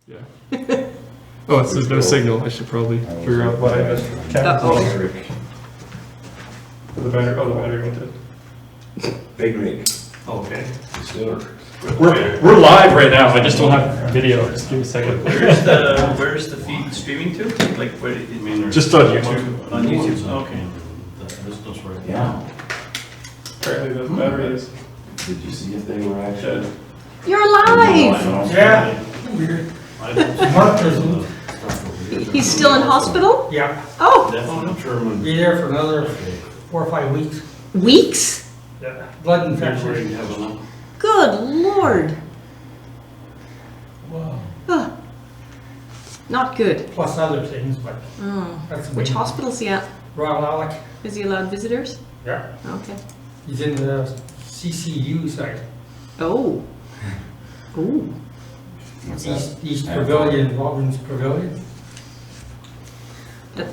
Yeah. Oh, it says no signal. I should probably figure out why I missed the battery. Oh, the battery went dead. Big rig. Okay. We're live right now. I just don't have video. Just give me a second. Where's the feed streaming to? Like where do you mean? Just on YouTube. On YouTube. Okay. Yeah. Apparently the battery is Did you see if they were actually? dead. You're live! Yeah. Weird. Mark doesn't. He's still in hospital? Yeah. Oh, Be there for another 4 or 5 weeks. weeks? Yeah. Blood infection. Good Lord. Wow. Huh. Not good. Plus other things, but Oh. that's Which hospital's he at? Royal Alec. Is he allowed visitors? Yeah. Okay. He's in the CCU side. Oh. Ooh. What's that? East Pavilion, Walden's Pavilion. The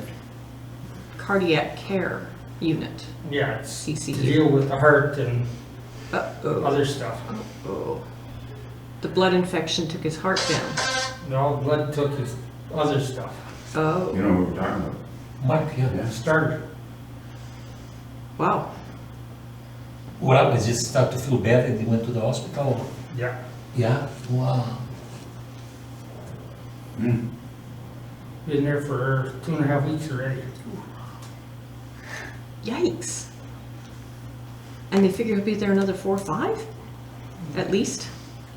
cardiac care unit. Yeah, it's to CCU. deal with the heart and Uh-oh. other stuff. Oh. The blood infection took his heart down. No, blood took his other stuff. Oh. You know what we're talking about? Mike, Yeah. started. Wow. Well, he just started to feel bad and he went to the hospital. Yeah. Yeah, wow. Hmm. Been there for 2.5 weeks already. Yikes. And they figure he'll be there another 4 or 5? At least?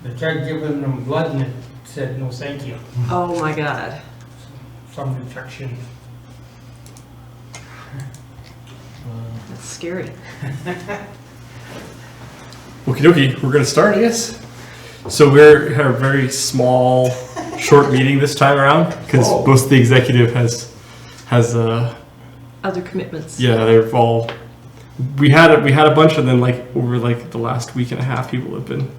They tried giving him blood and it said no thank you. Oh my God. Some infection. That's scary. Okie dokie, we're gonna start, I guess. So we're had a very small, short meeting this time around because Oh. most of the executive has Other commitments. yeah, they're all. We had a bunch, and then like over like the last week and a half, people have been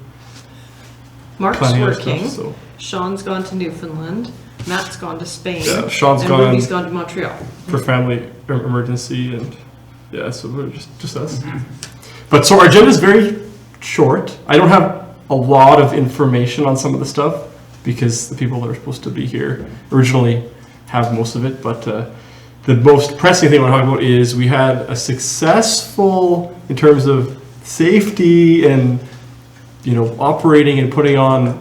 Mark's planning other working. stuff. So Sean's gone to Newfoundland. Matt's gone to Spain. yeah, Sean's and gone Ruby's gone to Montreal. for family emergency, and yeah, so we're just us. But so our agenda is very short. I don't have a lot of information on some of the stuff because the people that are supposed to be here originally have most of it. But the most pressing thing I want to talk about is we had a successful, in terms of safety and operating and putting on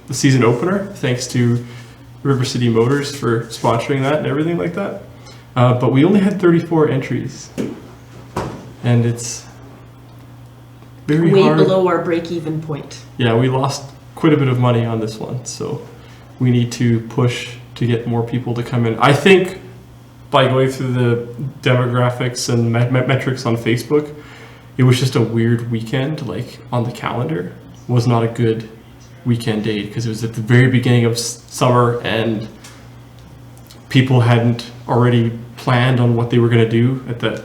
the season opener, thanks to River City Motors for sponsoring that and everything like that. But we only had 34 entries, and it's very Way hard. below our break-even point. Yeah, we lost quite a bit of money on this one, so we need to push to get more people to come in. I think by going through the demographics and metrics on Facebook, it was just a weird weekend, like on the calendar. Was not a good weekend date because it was at the very beginning of summer and people hadn't already planned on what they were going to do at that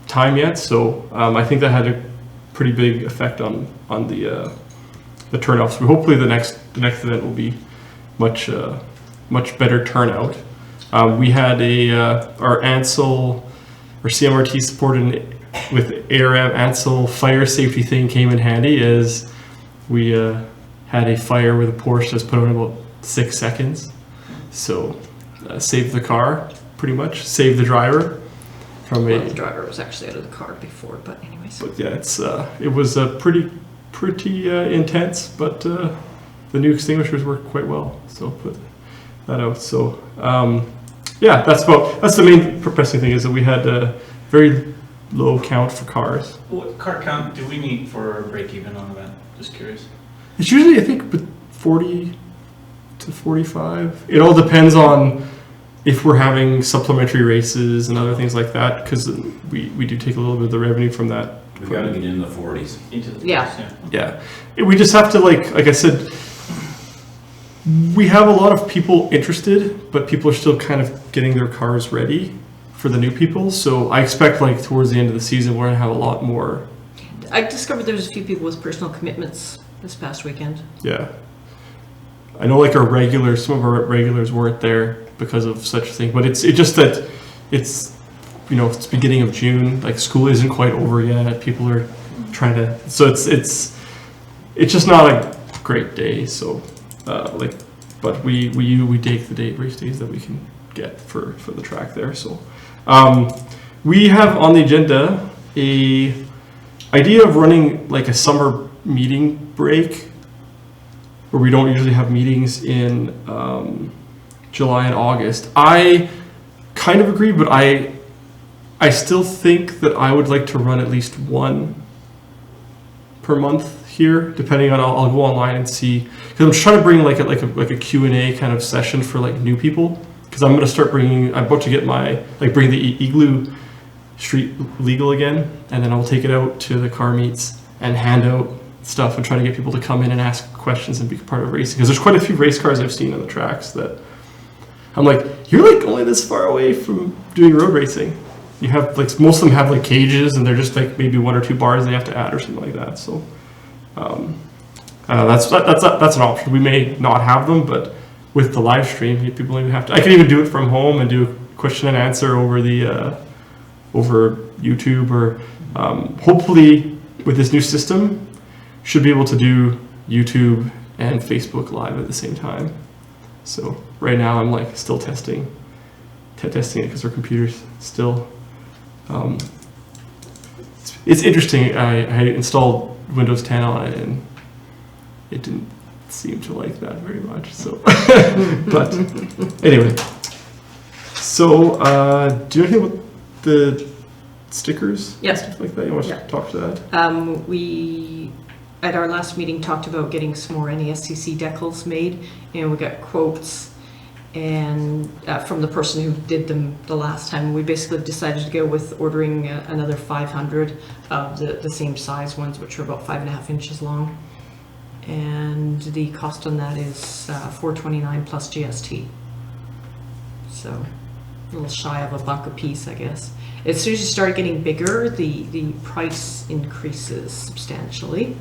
time yet. So I think that had a pretty big effect on the turnout. So hopefully the next event will be much better turnout. We had our Ansel, our CMRT supported with ARM Ansel fire safety thing came in handy as we had a fire where the Porsche just put out in about 6 seconds. So saved the car pretty much, saved the driver from Well, the driver was actually out of the car before, but anyways. But yeah, it was pretty intense, but the new extinguishers worked quite well, so put that out. So yeah, that's the main pressing thing is that we had a very low count for cars. What car count do we need for a break even on event? Just curious. It's usually I think 40 to 45. It all depends on if we're having supplementary races and other things like that, because we do take a little bit of the revenue from that. We gotta get in the 40s. Into the Yeah. Yeah, we just have to like I said, we have a lot of people interested, but people are still kind of getting their cars ready for the new people. So I expect like towards the end of the season, we're gonna have a lot more. I discovered there was a few people with personal commitments this past weekend. Yeah, I know like some of our regulars weren't there because of such a thing, but it's just that it's it's beginning of June, like school isn't quite over yet. People are trying to, so it's just not a great day. So like but we take the race days that we can get for the track there. So we have on the agenda a idea of running like a summer meeting break, where we don't usually have meetings in July and August. I kind of agree, but I still think that I would like to run at least one per month here, depending on, I'll go online and see, because I'm just trying to bring like a Q&A kind of session for like new people, because I'm about to get bring the Igloo Street legal again, and then I'll take it out to the car meets and hand out stuff and try to get people to come in and ask questions and be part of racing, because there's quite a few race cars I've seen on the tracks that I'm like, you're like only this far away from doing road racing. You have like, most of them have like cages, and they're just like maybe 1 or 2 bars they have to add or something like that. So that's an option. We may not have them, but with the live stream, people don't even have to. I can even do it from home and do a question and answer over the over YouTube, or hopefully with this new system, should be able to do YouTube and Facebook Live at the same time. So right now I'm like still testing it because our computer's still. It's interesting. I installed Windows 10 on it, and it didn't seem to like that very much. So, but anyway. So do you know anything about the stickers? Yes. Stuff like that. You want to talk to that? We, at our last meeting, talked about getting some more NASCC decals made, and we got quotes and from the person who did them the last time. We basically decided to go with ordering another 500 of the same size ones, which are about 5.5 inches long, and the cost on that is $4.29 plus GST. So a little shy of $1 a piece, I guess. As soon as you start getting bigger, the price increases substantially,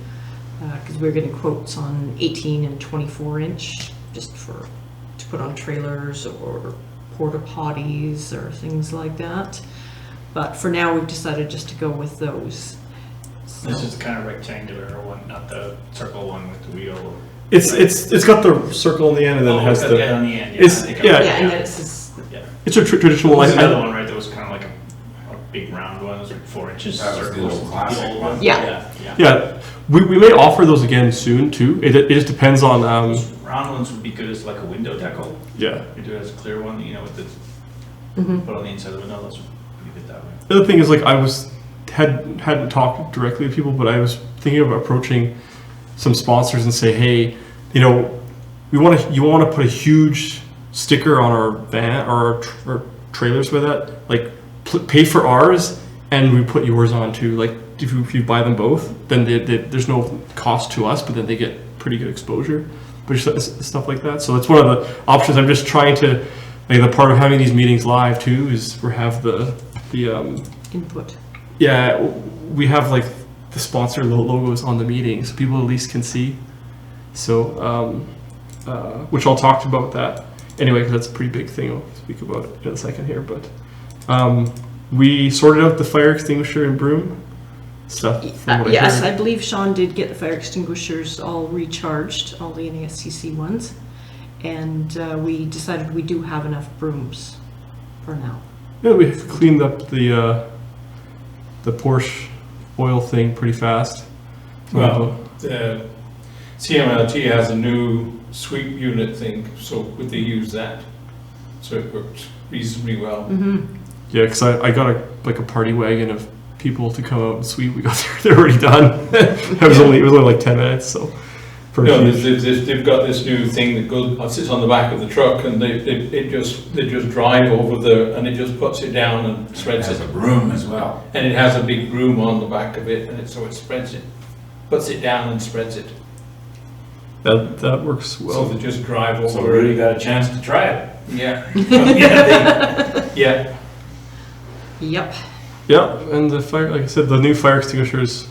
because we're getting quotes on 18 and 24 inch just to put on trailers or porta potties or things like that. But for now, we've decided just to go with those. So. This is kind of rectangular one, not the circle one with the wheel. It's got the circle on the end, and then it has the. Yeah, on the end. Yeah, and then it's just, it's a traditional. There's another one, right? That was kind of like a big round one. It was like 4 inches. That was the circle. old classic one. Yeah. We may offer those again soon too. It just depends on. Those round ones would be good as like a window decal. Yeah. You do it as a clear one, you know, with the put on the inside of the window. Those would be good that way. The other thing is, like, hadn't talked directly to people, but I was thinking of approaching some sponsors and say, hey, you know, you want to put a huge sticker on our van or our trailers with that, like pay for ours and we put yours on too. Like if you buy them both, then there's no cost to us, but then they get pretty good exposure, but stuff like that. So that's one of the options. I'm just trying to, like, the part of having these meetings live too is we have the input. Yeah, we have like the sponsor logos on the meeting, so people at least can see. So, which I'll talk about that anyway, because that's a pretty big thing. I'll speak about it in a second here. But we sorted out the fire extinguisher and broom stuff. Yes, I believe Sean did get the fire extinguishers all recharged, all the NASCC ones, and we decided we do have enough brooms for now. Yeah, we cleaned up the Porsche oil thing pretty fast. Well, the CMLT has a new sweep unit thing, so would they use that? So it worked reasonably well. Mm-hmm. Yeah, because I got a party wagon of people to come out and sweep. We got there, they're already done. It was only like 10 minutes. So no, they've got this new thing that goes, sits on the back of the truck, and they just drive over and it just puts it down and spreads it. It has a broom as well. And it has a big broom on the back of it, and so it spreads it, puts it down and spreads it. That works well. So they just drive over. So we really got a chance to try it. Yeah. Yep. Yeah, and the fire, like I said, the new fire extinguishers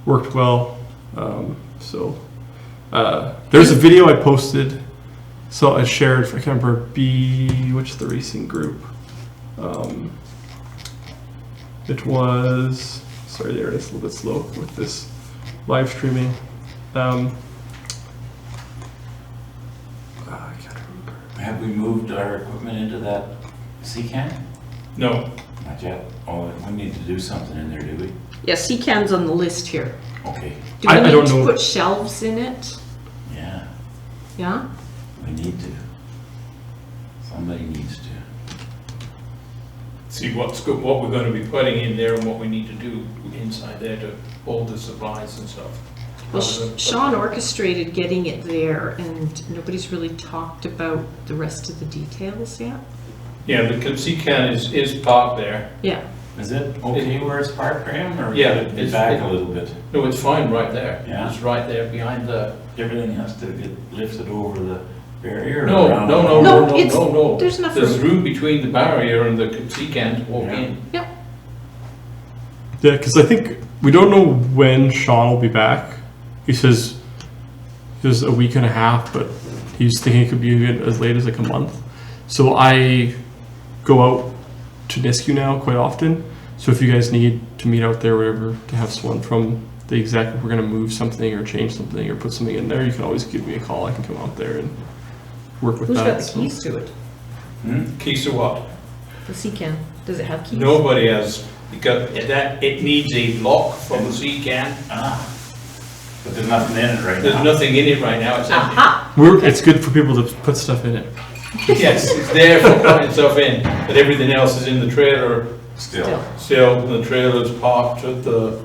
worked well. There's a video I posted, so I shared. I can't remember which the racing group. It was, sorry, there it is, a little bit slow with this live streaming. I can't Have we moved our equipment into that CCAN? No, Not yet. Oh, we need to do something in there, do we? Yeah, CCAN's on the list here. Okay, Do we I need don't to know. put shelves in it? yeah, Yeah? we need to. Somebody needs to. see what we're gonna be putting in there and what we need to do inside there to hold the supplies and stuff. Well, Rather than- Sean orchestrated getting it there, and nobody's really talked about the rest of the details yet. Yeah, the CCAN is parked there. Yeah. Is it okay where it's parked for him, or Yeah, could it be it's- back a little bit? No, it's fine right there. Yeah. It's right there behind the, Everything has to get lifted over the barrier? or no, around no, the- no, No, no, it's- no, no. there's enough There's room. room between the barrier and the CCAN to walk Yeah. in. Yep. Yeah, because I think we don't know when Sean will be back. He says a week and a half, but he's thinking it could be even as late as like a month. So I go out to NISCC now quite often. So if you guys need to meet out there or whatever to have someone from the exec, if we're going to move something or change something or put something in there, you can always give me a call. I can come out there and work with Who's that. got the So- keys to it? Keys to what? The CCAN. Does it have keys? Nobody has, because it needs a lock from the CCAN. Ah, but there's nothing in it right There's now. nothing in it right now, it's empty. Aha! It's good for people to put stuff in it. Yes, it's there for putting stuff in, but everything else is in the trailer Still. still. The trailer's parked at the,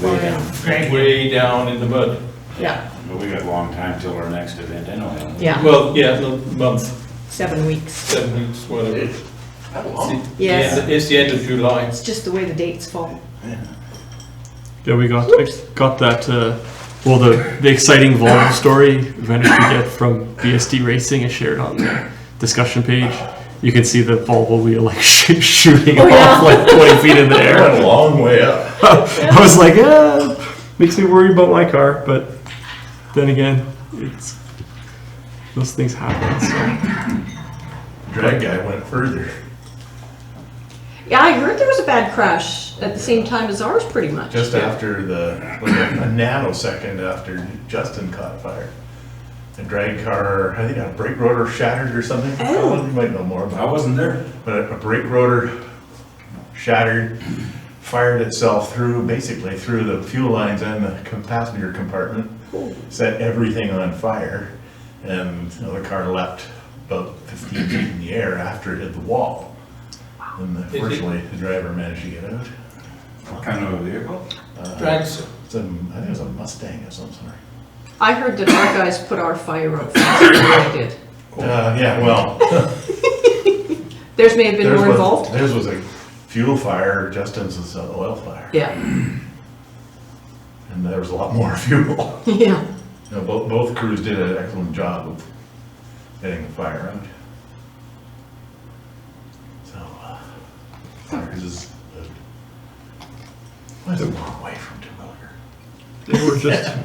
Way down. way down in the mud. Yeah. But we got a long time till our next event anyway. Yeah. Well, yeah, a month, 7 weeks. 7 weeks, whatever. Yes. It's the end of July. It's just the way the dates fall. Yeah, we got that. Well, the exciting Volvo story we managed to get from BSD Racing is shared on the discussion page. You can see the Volvo wheel like shooting Oh, yeah. off like 20 feet in the Went air. a long way up. I was like, makes me worry about my car, but then again, it's those things happen. So. Drag guy went further. Yeah, I heard there was a bad crash at the same time as ours, pretty much. Just after like a nanosecond after Justin caught fire. The drag car, I think a brake rotor shattered or something. Oh. Colin, you might know more I about it. wasn't there. But a brake rotor shattered, fired itself basically through the fuel lines and the passenger compartment, set everything on fire, and the car leapt about 15 feet in the air after it hit the wall. And fortunately, the driver managed to get out. What kind of a vehicle? Drags. I think it was a Mustang of some sort. I heard that our guys put our fire out faster than they did. Yeah, well. Theirs may have been more involved. Theirs was a fuel fire, Justin's was an oil fire. Yeah. And there was a lot more fuel. Yeah. Both crews did an excellent job of getting the fire out. So, ours is, that's a long way from Timberlake.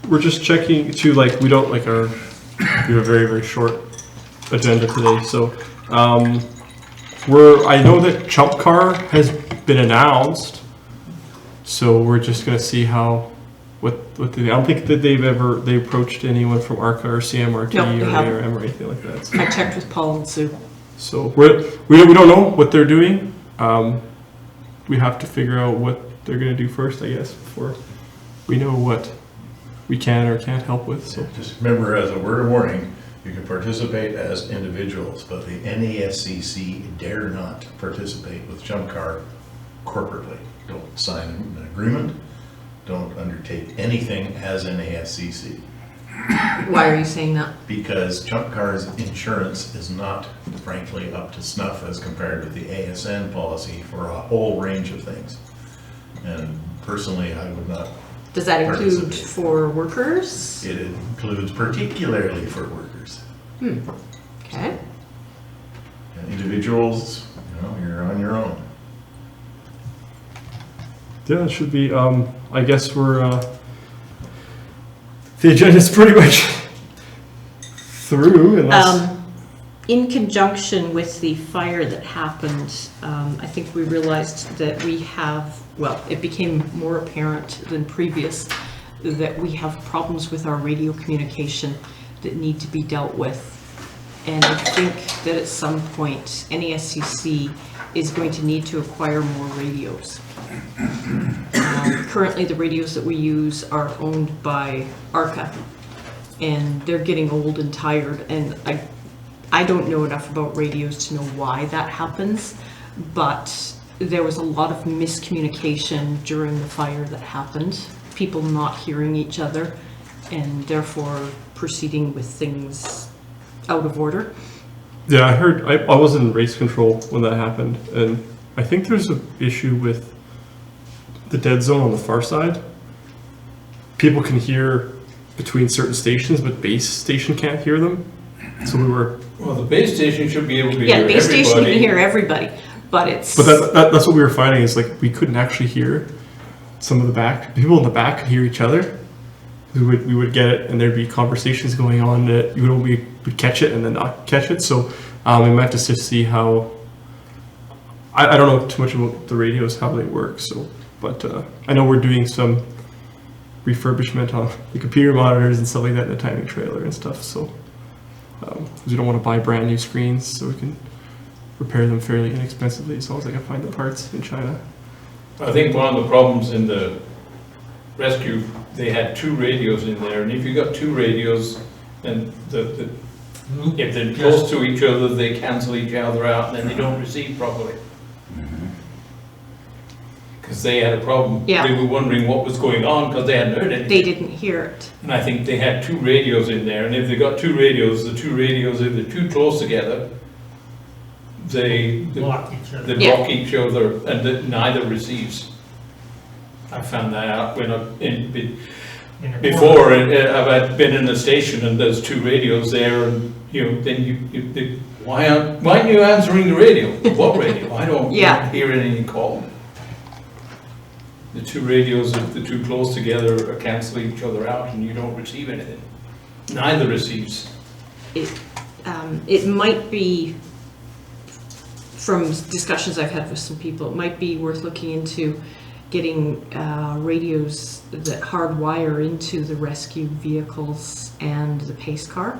We're just checking to like we don't like our we have a very very short agenda today, so I know that Chump Car has been announced, so we're just gonna see what I don't think that they approached anyone from ARCA or CMRT No, they or haven't. ARM or anything like that. So, I checked with Paul and Sue. we don't know what they're doing. We have to figure out what they're gonna do first, I guess, before we know what we can or can't help with. So Just remember, as a word of warning, you can participate as individuals, but the NASCC dare not participate with Jump Car corporately. Don't sign an agreement, don't undertake anything as NASCC, Why are you saying that? because Jump Car's insurance is not, frankly, up to snuff as compared with the ASN policy for a whole range of things. And personally, I would not. Does that include Participate. for workers? It includes particularly for workers. Okay. And individuals, you're on your own. yeah, it should be. I guess we're the agenda's pretty much through, unless. In conjunction with the fire that happened, I think we realized that it became more apparent than previous that we have problems with our radio communication that need to be dealt with. And I think that at some point, NASCC is going to need to acquire more radios. Currently, the radios that we use are owned by ARCA, and they're getting old and tired, and I don't know enough about radios to know why that happens, but there was a lot of miscommunication during the fire that happened, people not hearing each other, and therefore proceeding with things out of order. Yeah, I heard, I was in race control when that happened, and I think there's an issue with the dead zone on the far side. People can hear between certain stations, but base station can't hear them. So we were... Well, the base station should be able to Yeah, hear base station everybody. can hear everybody, but it's... But that's what we were finding, is like we couldn't actually hear some of the back. People in the back could hear each other. We would get it, and there'd be conversations going on that we would catch it and then not catch it. So we might have to just see how... I don't know too much about the radios, how they work. So, but I know we're doing some refurbishment on the computer monitors and stuff like that in the timing trailer and stuff. So because we don't want to buy brand new screens, so we can repair them fairly inexpensively as long as I can find the parts in China. I think one of the problems in the rescue, they had 2 radios in there, and if you got 2 radios, then if they're close to each other, they cancel each other out, and then they don't receive properly. Because they had a problem. Yeah. They were wondering what was going on because they hadn't heard anything. They didn't hear it. And I think they had 2 radios in there, and if they got 2 radios, the 2 radios, if they're too close together, they Block each other. Yeah. block each other, and that neither receives. I found that out when before I've been in a station and there's 2 radios there, and then why aren't you answering the radio? What radio? I don't Yeah. hear any call. The 2 radios, if they're too close together, are canceling each other out, and you don't receive anything. Neither receives. It might be, from discussions I've had with some people, it might be worth looking into getting radios that hardwire into the rescue vehicles and the pace car.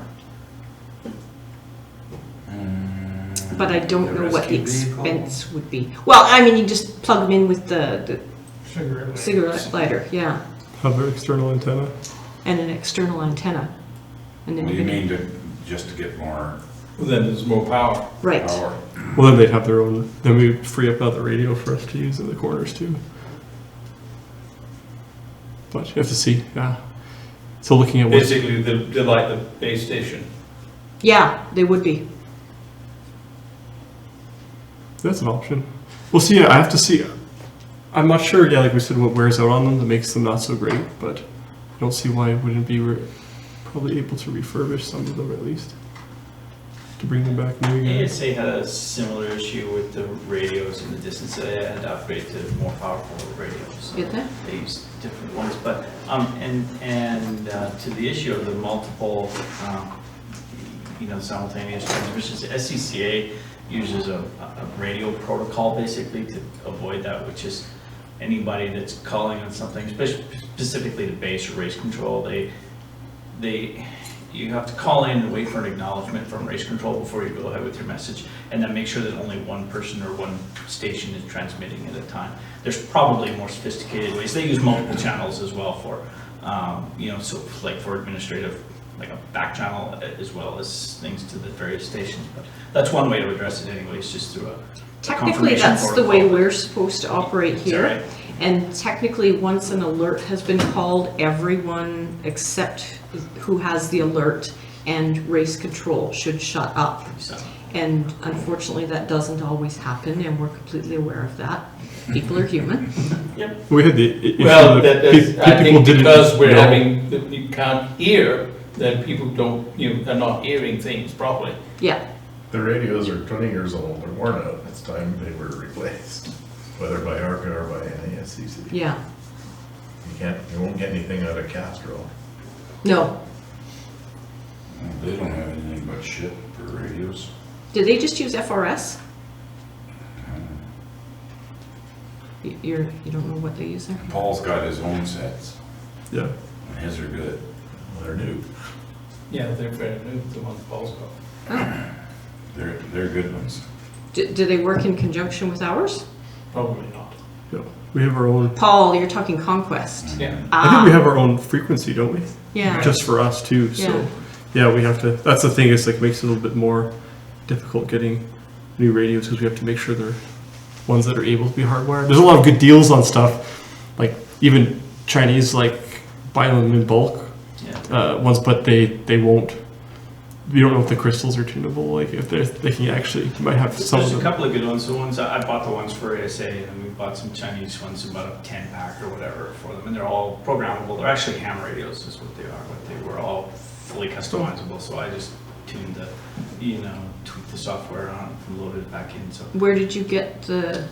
But I don't know what the expense would be. Well, I mean, you just plug them in with the cigarette lighter, yeah, Have an external antenna. and an external antenna. And then What do you you can, mean just to get more Then there's more power. right. power? Well, then they'd have their own. Then we would free up another radio for us to use in the corners too. But you have to see. Yeah. So looking at what. Basically, they're like the base station. Yeah, they would be. That's an option. We'll see. I have to see. I'm not sure. Yeah, like we said, what wears out on them that makes them not so great. But I don't see why it wouldn't be probably able to refurbish some of them at least to bring them back new again. ASA had a similar issue with the radios in the distance. They had to upgrade to more powerful radios. Did they? They used different ones, but to the issue of the multiple, simultaneous transmissions, SCCA uses a radio protocol basically to avoid that, which is anybody that's calling on something, specifically to base or race control, you have to call in and wait for an acknowledgement from race control before you go ahead with your message, and then make sure that only one person or one station is transmitting at a time. There's probably more sophisticated ways. They use multiple channels as well for, so like for administrative, like a back channel, as well as things to the various stations. But that's one way to address it anyways, just through a Technically, confirmation that's the way protocol. we're supposed to operate Is that here. right? And technically, once an alert has been called, everyone except who has the alert and race control should shut up. So, And unfortunately, that doesn't always happen, and we're completely aware of that. People are human. We had the issue Well, that I think didn't because we're know. having, that you can't hear, then people don't, are not hearing things properly. Yeah, The radios are 20 years old, they're worn out, it's time they were replaced, whether by ARCA or by NASCC. yeah. You won't get anything out of Castro. No. They don't have anything but shit for radios. Do they just use FRS? You don't know what they use there? Paul's got his own sets, Yeah. and his are good. They're new. Yeah, they're very new, the ones Paul's got. They're good ones. Do they work in conjunction with ours? Probably not. No, we have our own. Paul, you're talking Conquest. Yeah. I think we have our own frequency, don't we? Yeah. Just for us too. So yeah, we have to. That's the thing. Is like makes it a little bit more difficult getting new radios because we have to make sure they're ones that are able to be hardwired. There's a lot of good deals on stuff, like even Chinese like buy them in bulk ones, but they won't. You don't know if the crystals are tunable. Like if they can actually you might have some. There's of a them. couple of good ones. The ones I bought the ones for ASA, and we bought some Chinese ones, about a 10-pack or whatever for them, and they're all programmable. They're actually ham radios, is what they are. But they were all fully customizable. So I just tuned the, tweaked the software on it and loaded it back in. So Where did you get the?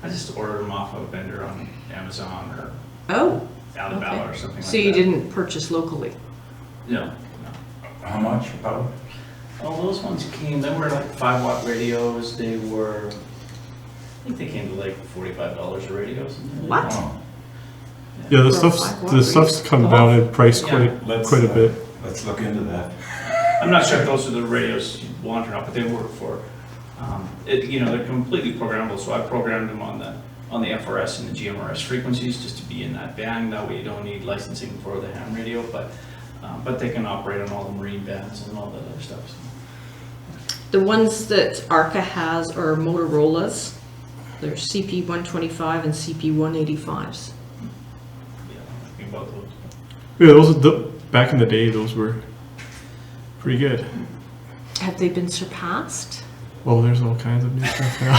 I just ordered them off of a vendor on Amazon or Oh. Alibaba Okay. or something like that. So you didn't purchase locally? No. How much about? Oh, those ones came, they were like 5-watt radios. They were, I think they came to like $45 a radio. What? Oh, Yeah, the For a stuff's 5-watt the stuff's come radio. down in price Yeah. quite a bit. Let's look into that. I'm not sure if those are the radios you want or not, but they work for, they're completely programmable. So I programmed them on the FRS and the GMRS frequencies just to be in that band. That way you don't need licensing for the ham radio, but they can operate on all the marine bands and all that other stuff. So. The ones that ARCA has are Motorola's. They're CP125 and CP185s. Yeah, think about those. Yeah, those back in the day, those were pretty good. Have they been surpassed? Well, there's all kinds of new stuff now.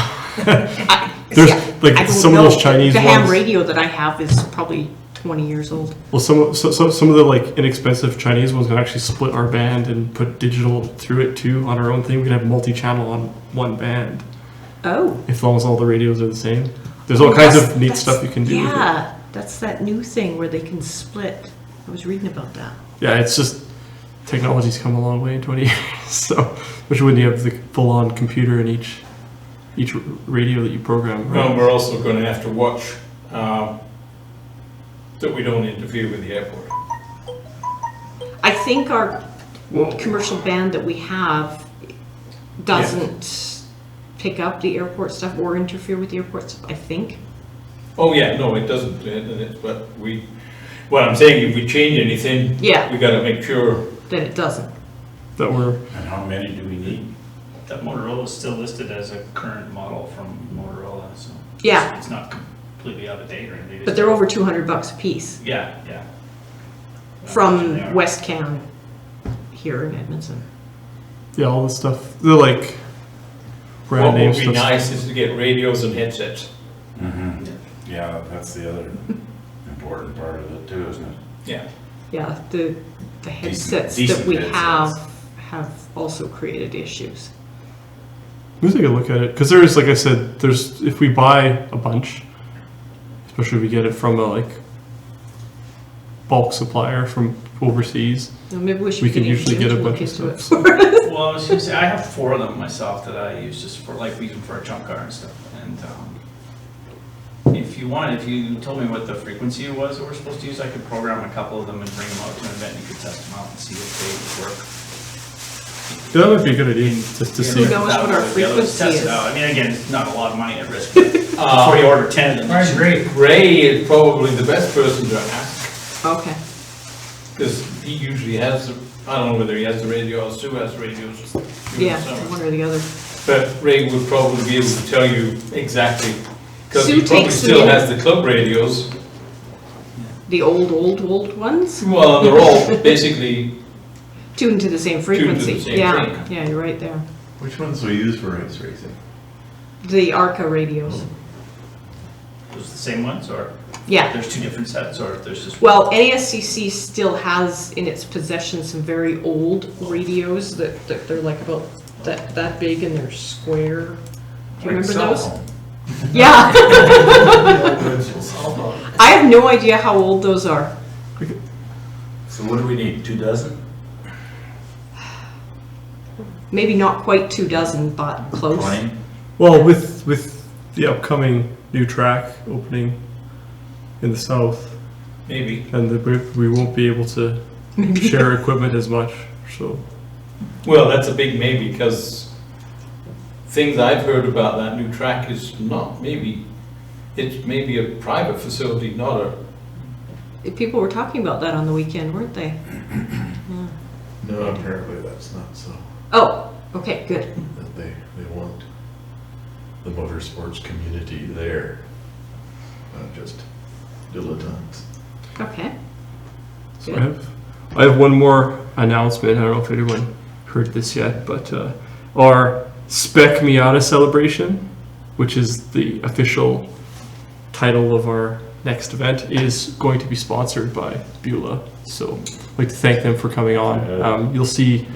I There's don't like some of know. those Chinese The ones. ham radio that I have is probably 20 years old. Well, some of the like inexpensive Chinese ones can actually split our band and put digital through it too on our own thing. We can have multi-channel on one band Oh. as long as all the radios are the same. There's all kinds of neat stuff you can do. with it. Yeah, that's that new thing where they can split. I was reading about that. Yeah, it's just technology's come a long way in 20 years. So, which when you have the full-on computer in each radio that you program. Right? Well, we're also going to have to watch that we don't interfere with the airport. I think our Well, commercial band that we have doesn't pick up the airport stuff or interfere with the airport stuff, I think. Oh, yeah, no, it doesn't, but what I'm saying, if we change anything, Yeah. we got to make sure. That it doesn't. that we're And how many do we need? That Motorola is still listed as a current model from Motorola, so. Yeah. It's not completely out of date or anything. But they're over $200 a piece Yeah. They from are. Westcan here in Edmonton. yeah, all the stuff. They're like brand What name would be stuff. nice is to get radios and headsets. Mm-hmm. Yeah, that's the other important part of it too, isn't it? Yeah. Yeah, the headsets that decent we headsets. have also created issues. Let me take a look at it because there is, like I said, there's if we buy a bunch, especially if we get it from a like bulk supplier from overseas, Now, maybe we should we can get usually Jim get a to look bunch of into it stuff. for us. Well, I was gonna say, I have 4 of them myself that I use just for, like, we use them for a junk car and stuff. And if you told me what the frequency was that we're supposed to use, I could program a couple of them and bring them out to an event and you could test them out and see if they work. Yeah, that would be a good idea just to see. Who knows what our Yeah, let's frequency test is. it out. I mean, again, it's not a lot of money at risk, but before you order 10 of them. I agree. Ray is probably the best person to ask, Okay. because he usually has, I don't know whether he has the radio or Sue has the radios. during the Yeah, summer. one or the other. But Ray would probably be able to tell you exactly, because Sue he probably takes them still in. has the club radios. The old ones? Well, they're all basically, Tuned to the same frequency. same Yeah, thing. yeah, you're right there. Which ones we use for race racing? The ARCA radios. Those the same ones, or Yeah. there's 2 different sets, or if there's just. Well, NASCC still has in its possession some very old radios that they're like about that big and they're square. Do you remember those? Yeah. I have no idea how old those are. So what do we need, 2 dozen? Maybe not quite 24, but close. 20? Well, with the upcoming new track opening in the south, maybe. and we won't be able to Maybe. share equipment as much. So Well, that's a big maybe, because things I've heard about that new track is not maybe, it's maybe a private facility, not a, People were talking about that on the weekend, weren't they? Yeah. No, apparently that's not so, Oh, okay, good. that they want the motorsports community there, not just dilettantes. Okay. So I have one more announcement. I don't know if anyone heard this yet, but our Spec Miata celebration, which is the official title of our next event, is going to be sponsored by Beulah. So I'd like to thank them for coming on. You'll see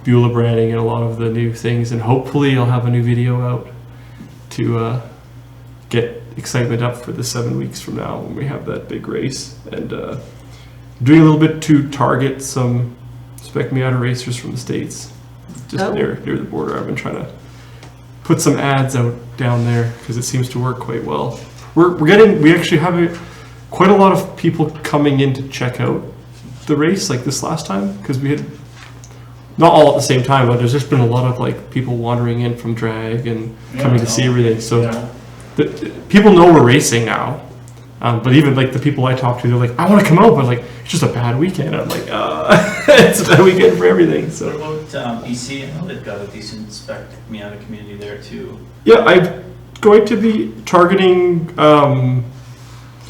Beulah branding in a lot of the new things, and hopefully I'll have a new video out to get excitement up for the 7 weeks from now when we have that big race. And doing a little bit to target some Spec Miata racers from the States, just near the border. I've been trying to put some ads out down there because it seems to work quite well. We actually have quite a lot of people coming in to check out the race like this last time, because we had not all at the same time, but there's just been a lot of like people wandering in from drag and coming to see everything. So people know we're racing now. But even like the people I talk to, they're like, I want to come out, but like it's just a bad weekend. I'm like, it's a bad weekend for everything. So What about BC? I know they've got a decent Spec Miata community there too. yeah, I'm going to be targeting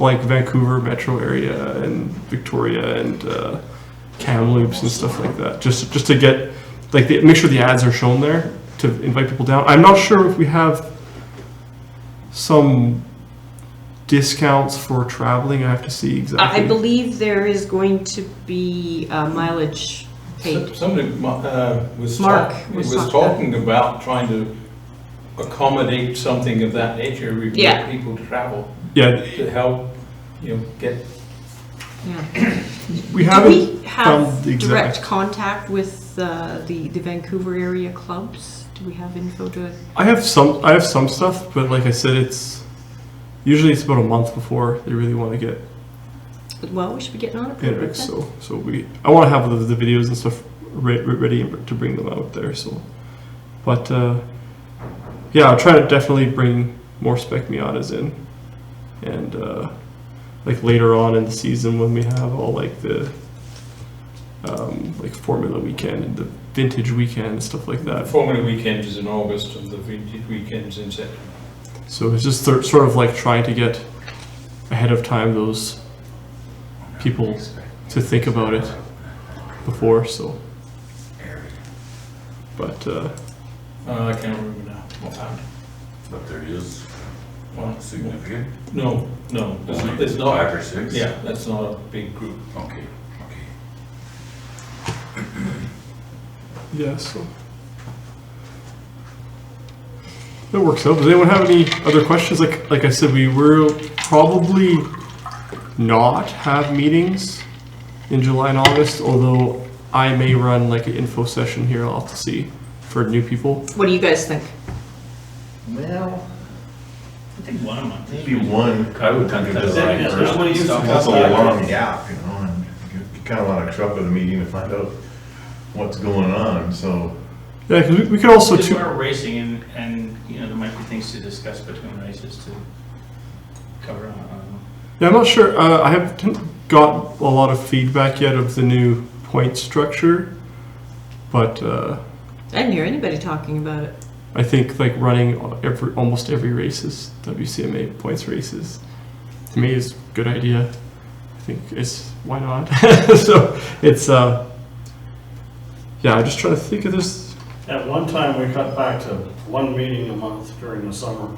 like Vancouver metro area and Victoria and Kamloops and stuff like that, just to get like make sure the ads are shown there to invite people down. I'm not sure if we have some discounts for traveling. I have to see exactly. I believe there is going to be mileage paid. somebody was Mark was talking about trying to accommodate something of that nature, we Yeah. get people to travel, Yeah, to help, get, Yeah. we Do haven't we found have the exact. direct contact with the Vancouver area clubs? Do we have info to? I have some stuff, but like I said, usually it's about a month before they really want to get Well, we should be getting on it pretty quick it. then. So I want to have the videos and stuff ready to bring them out there. So, but yeah, I'll try to definitely bring more Spec Miatas in, and like later on in the season when we have all like the like Formula Weekend and the Vintage Weekend and stuff like that. Formula Weekend is in August and the Vintage Weekend's in September. So it's just sort of like trying to get ahead of time those people to think about it before. So, but I can't remember now, offhand. But there is Well, significant. No, Only it's not. 5 or 6? Yeah, that's not a big group. Okay. yeah, so that works out. Does anyone have any other questions? Like I said, we will probably not have meetings in July and August, although I may run like an info session here. I'll have to see for new people. What do you guys think? Well, I think 1 a month. maybe one. I would think of That's July it, yeah, first. there's one you talk That's a about. long gap, and you kind of want to show up at a meeting to find out what's going on, so. Yeah, because we could also Because too. we're racing and there might be things to discuss between races to cover on. Yeah, I'm not sure. I haven't got a lot of feedback yet of the new point structure, but I didn't hear anybody talking about it. I think like running almost every race is WCMA points races. To me, is a good idea. I think it's why not. So it's yeah. I'm just trying to think of this. At one time, we cut back to one meeting a month during the summer.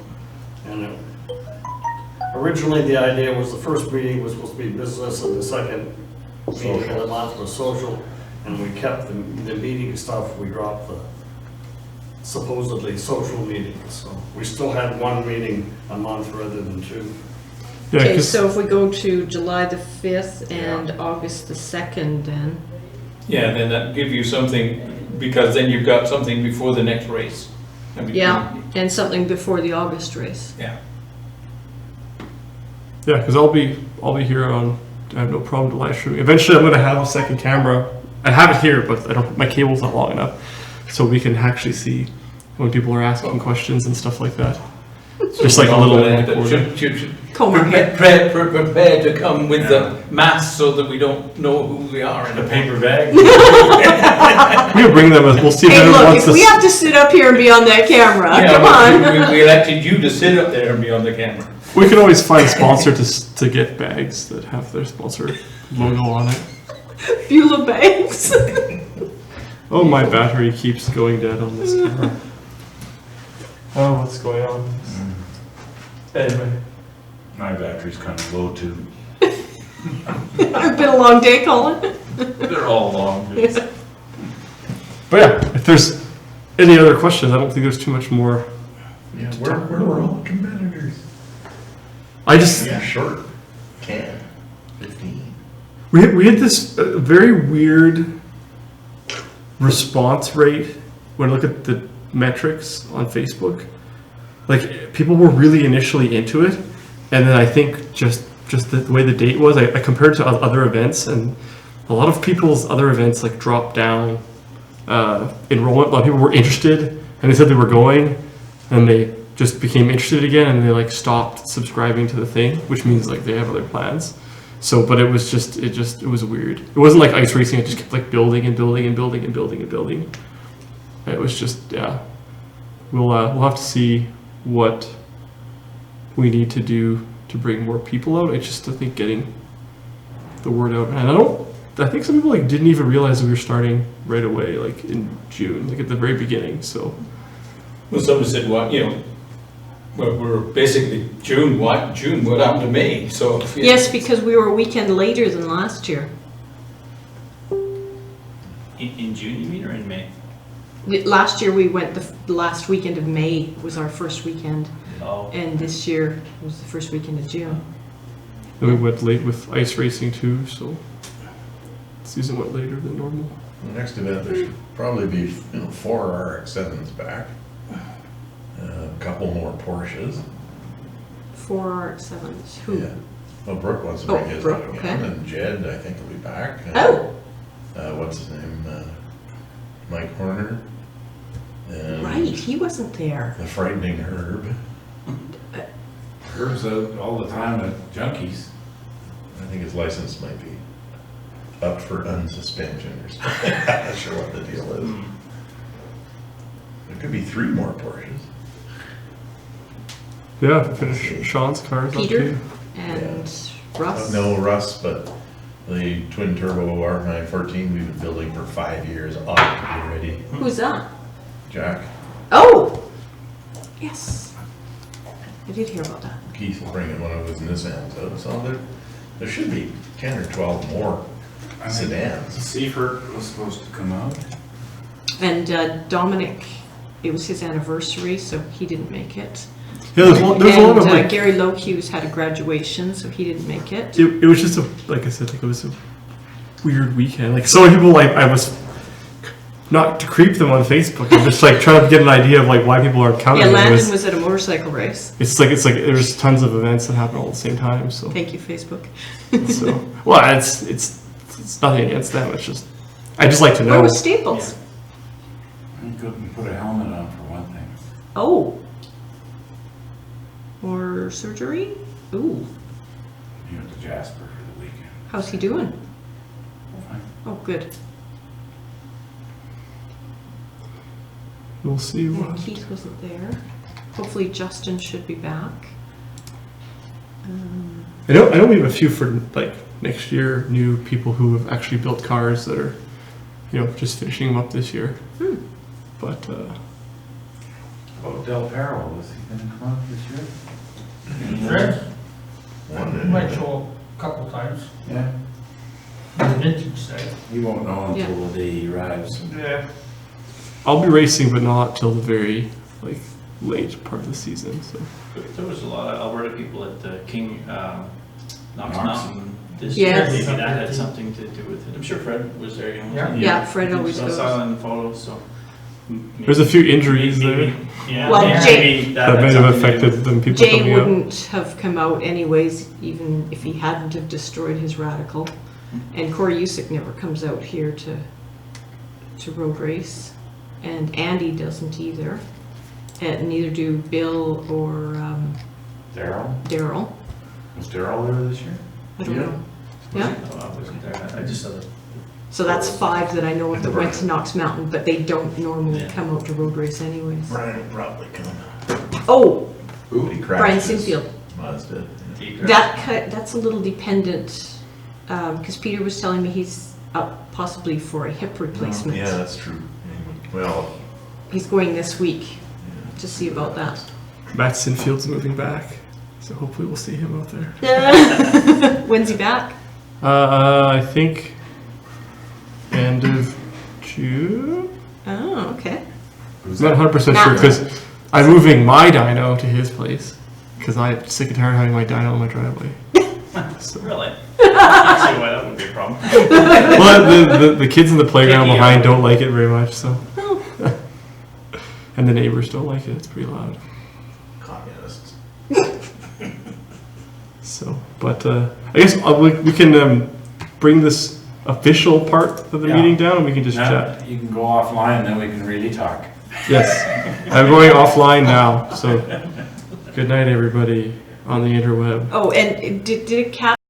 And originally, the idea was the first meeting was supposed to be business and the second meeting of the month was social. And we kept the meeting stuff, we dropped the supposedly social meetings. So we still had one meeting a month rather than 2. Yeah, Okay, 'cause- so if we go to July the 5th and August the 2nd then. Yeah, then that give you something, because then you've got something before the next race. I mean, Yeah, and something before the August race. Yeah. yeah, because I'll be here on. I have no problem to live streaming. Eventually, I'm going to have a second camera I have it here, but I don't. My cable's not long enough, so we can actually see when people are asking questions and stuff like that. Just like a little recorder. Comb our hair. Prepare to come with the mask so that we don't know who we are in a paper bag. We'll bring them. We'll see if Hey, anyone look, wants if we to. have to sit up here and be on that camera, Yeah, come on. we elected you to sit up there and be on the camera. We can always find a sponsor to get bags that have their sponsor logo on it. Beulah bags. Oh, my battery keeps going dead on this camera. Oh, what's going on? Anyway. My battery's kind of low too. It's been a long day, Colin. They're all long. But yeah, if there's any other questions, I don't think there's too much more. Yeah, we're all competitors. I just Yeah, short. 10, 15. we had this very weird response rate when I look at the metrics on Facebook. Like people were really initially into it, and then I think just the way the date was, I compared to other events, and a lot of people's other events like dropped down enrollment. A lot of people were interested, and they said they were going, and they just became interested again, and they like stopped subscribing to the thing, which means like they have other plans. So, but it was it was weird. It wasn't like ice racing; it just kept like building and building and building and building and building. It was just We'll have to see what we need to do to bring more people out. I think getting the word out, and I think some people like didn't even realize that we were starting right away, like in June, like at the very beginning. So, Well, somebody said, well, we're basically June. What happened to May? So Yes, because we were a weekend later than last year. In June, you mean, or in May? Last year we went the last weekend of May was our first weekend, Oh. and this year was the first weekend of June. and we went late with ice racing too. So, the season went later than normal. The next event, there should probably be 4 RX-7s back. A couple more Porsches. 4 RX-7s. Who? Yeah. Well, Brooke wants to Oh, bring his Brooke, up again, okay. and Jed, I think, will be back. Oh, What's his name? Mike Horner. And right. He wasn't there. The Frightening Herb. Herb's out all the time at Junkies. I think his license might be up for unsuspension or something. I'm not sure what the deal is. There could be 3 more Porsches. Yeah, finish Sean's cars up Peter too. and Russ. No, Russ, but the twin turbo R914 we've been building for 5 years. Ought to be ready. Who's that? Jack, Oh, yes. I did hear about that. Keith will bring in one of his Nissans out. So there should be 10 or 12 more I think sedans. Seifert was supposed to come out. And Dominic, it was his anniversary, so he didn't make it. Yeah, there's a lot of And like. Gary Lowhughes had a graduation, so he didn't make it. It was just like I said, like it was a weird weekend. Like so many people, like I was not to creep them on Facebook. I'm just like trying to get an idea of like why people aren't coming. Yeah, And it Landon was at a motorcycle race. It's like there's tons of events that happen all at the same time. So Thank you, Facebook. so well, it's nothing against them. It's just I just like to Where know. was Staples? He couldn't put a helmet on for one thing. Oh. Or surgery? Ooh. He went to Jasper for the weekend. How's he doing? Fine. Oh, good. We'll see Yeah, what. Keith wasn't there. Hopefully Justin should be back. I know we have a few for like next year. New people who have actually built cars that are, just finishing them up this year. But Oh, Del Perro, was he gonna come out this year? Fred, One might show a couple times. Yeah. He didn't say. He won't know until the day he arrives. Yeah. I'll be racing, but not till the very late part of the season. So There was a lot of Alberta people at the King Knox Knox. Mountain this Yes. year. Maybe that had something to do with it. I'm sure Fred was there. Yeah. Yeah, Fred always I goes. saw in the photos, so. there's a few injuries there Yeah, Well, Jay- maybe that had may have something to do affected with- them. People Jay coming out. wouldn't have come out anyways, even if he hadn't have destroyed his radical. And Corey Usick never comes out here to road race. And Andy doesn't either. And neither do Bill or Daryl? Daryl. Was Daryl there this year? I don't know. Yeah? No, I wasn't there. I just saw the. So that's 5 that I know of that went to Knox Mountain, but they don't normally Yeah. come out to road race anyways. Brian will probably come. Oh, But he crashed Brian his Sinfield. Mazda. That's a little dependent, because Peter was telling me he's up possibly for a hip replacement. Yeah, that's true. Well, He's going this week to see about that. Matt Sinfield's moving back, so hopefully we'll see him out there. When's he back? I think end of June. Oh, okay. Who's I'm not 100% sure Matt. because I'm moving my dyno to his place because I'm sick and tired of having my dyno in my driveway. So. Really? I see why that would be a problem. Well, the kids in the playground Taking behind it. don't like it very much, so. And the neighbors don't like it. It's pretty loud. communists. So, but I guess we can bring this official part of the Yeah. meeting down, and we can just Now, chat. you can go offline, then we can really talk. Yes, I'm going offline now. So, good night, everybody on the interweb. Oh, and did it cap